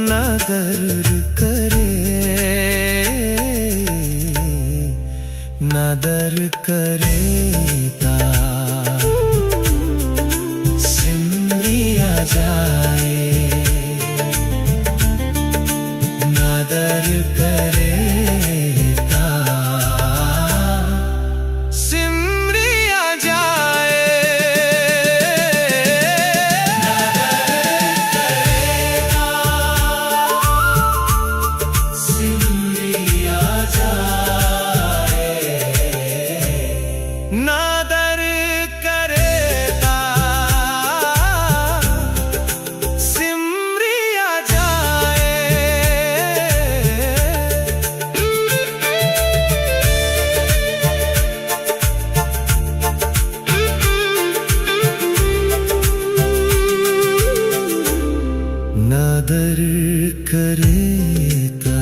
नादर करे, नादर करे ता सिमरिया जाए, नादर करे ता सिमरिया जाए। सिमरिया जाए, नादर करेता सिमरिया जाए। नादर करेता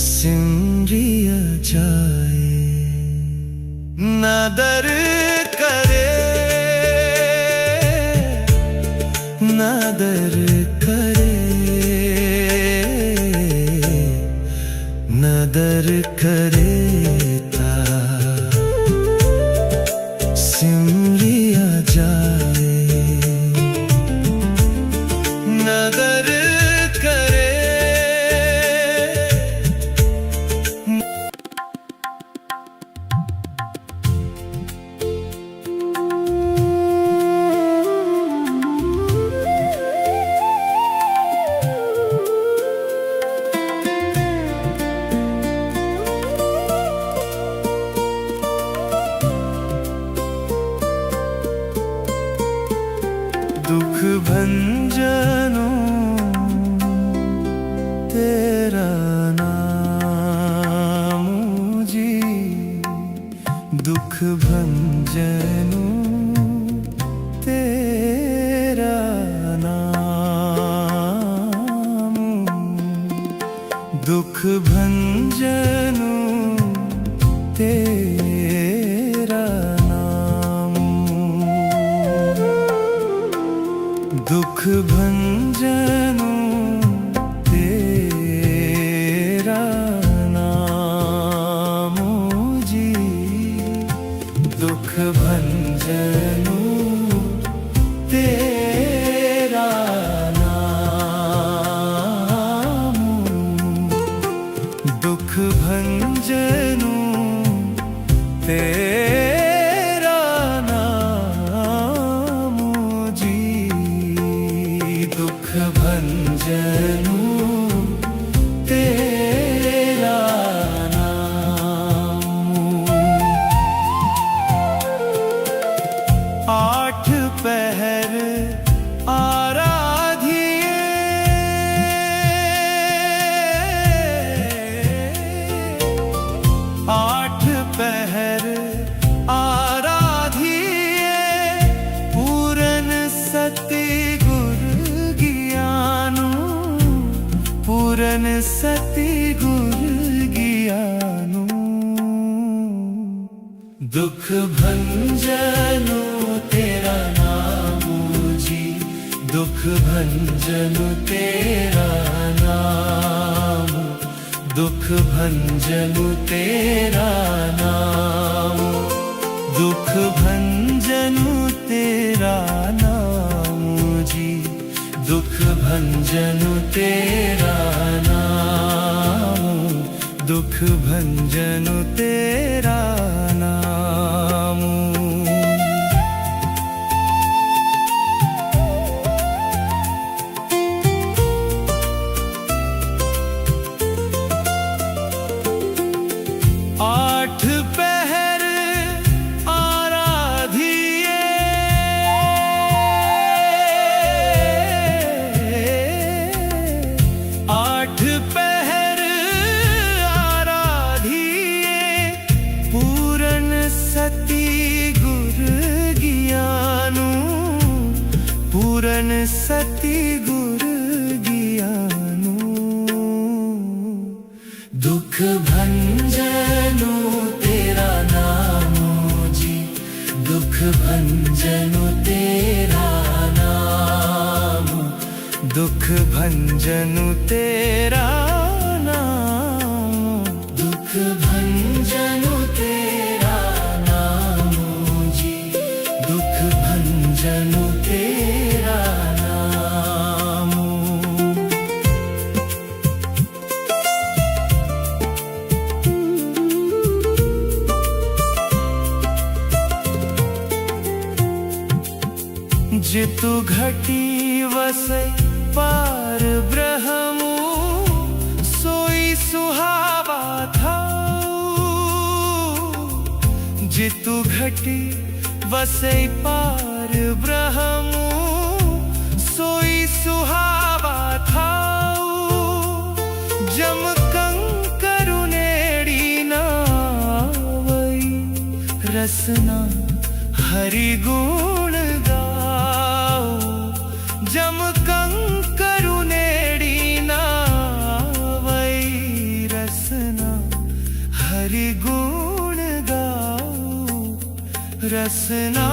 सिमरिया जाए, नादर करे, नादर करे, नादर करेता सिमरिया जाए, नादर करे। दुख भंजनों तेरा नाम जी, दुख भंजनों तेरा नाम, दुख भंजनों तेरा नाम, दुख भंजनों तेरा नाम जी, दुख भंजनों तेरा नाम, दुख भंजनों तेरा नाम जी, दुख भंजनों पूरन सतगुर ज्ञानु दुख भंजनु तेरा नाम जी, दुख भंजनु तेरा नाम, दुख भंजनु तेरा नाम, दुख भंजनु तेरा नाम जी, दुख भंजनु तेरा नाम, दुख भंजनु तेरा नाम। आठ पहर आराधिए, आठ पहर आराधिए, पूरन सती गुर ज्ञानु, पूरन सती गुर ज्ञानु, दुख भंजनु तेरा नाम जी, दुख भंजनु तेरा नाम, दुख भंजनु तेरा नाम, दुख भंजनु तेरा नाम जी, दुख भंजनु तेरा नाम। जितु घटी वसै पार ब्रह्मु, सोई सुहावा था। जितु घटी वसै पार ब्रह्मु, सोई सुहावा था। जम कंकरु नेड़ी नावई, रसना हरि गुण गाओ। जम कंकरु नेड़ी नावई, रसना हरि गुण गाओ, रसना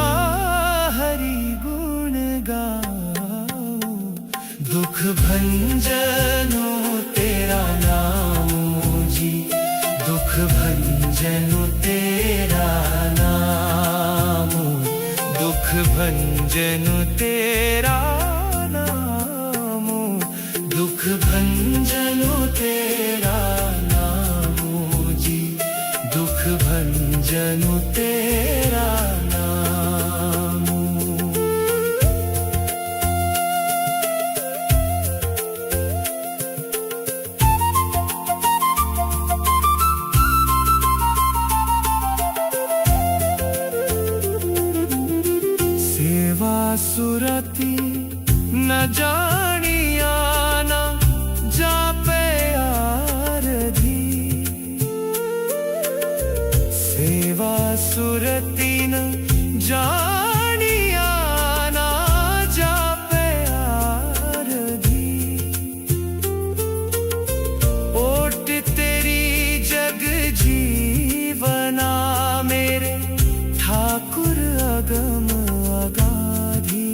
हरि गुण गाओ। दुख भंजनु तेरा नाम जी, दुख भंजनु तेरा नाम, दुख भंजनु तेरा नाम, दुख भंजनु तेरा नाम जी, दुख भंजनु तेरा नाम। सेवा सुरती न जानिया न जापे आरधी, सेवा सुरती न जानिया न जापे आरधी। ओट तेरी जग जीवना मेरे ठाकुर अगम अगाधी।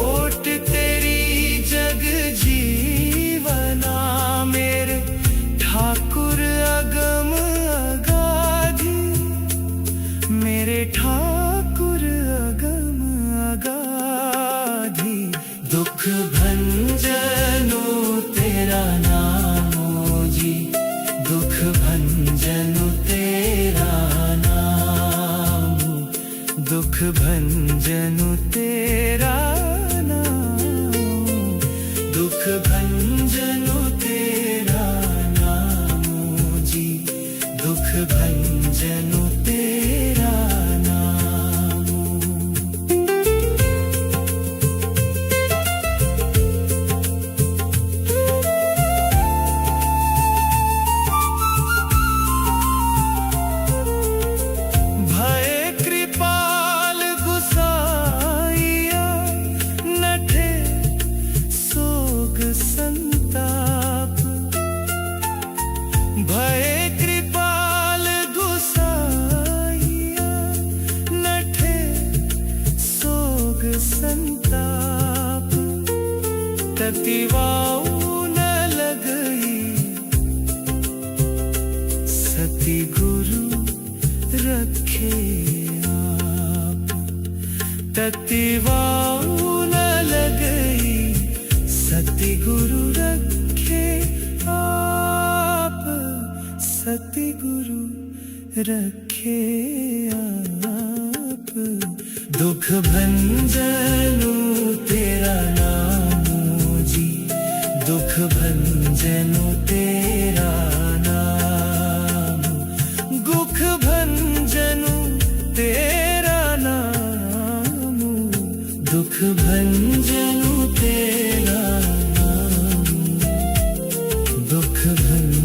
ओट तेरी जग जीवना मेरे ठाकुर अगम अगाधी, मेरे ठाकुर अगम अगाधी। दुख भंजनु तेरा नाम जी, दुख भंजनु तेरा नाम, दुख भंजनु तेरा नाम, दुख भंजनु तेरा नाम जी, दुख भंजनु तेरा नाम। भय कृपाल गुसाइया, नठे सोग संत सतीवाऊ न लगई सती गुरु रखे आप ततीवाऊ न लगई सती गुरु रखे आप सती गुरु रखे आप दुख भंजनु तेरा नाम जी दुख भंजनु तेरा नाम दुख भंजनु तेरा नाम दुख भंजनु तेरा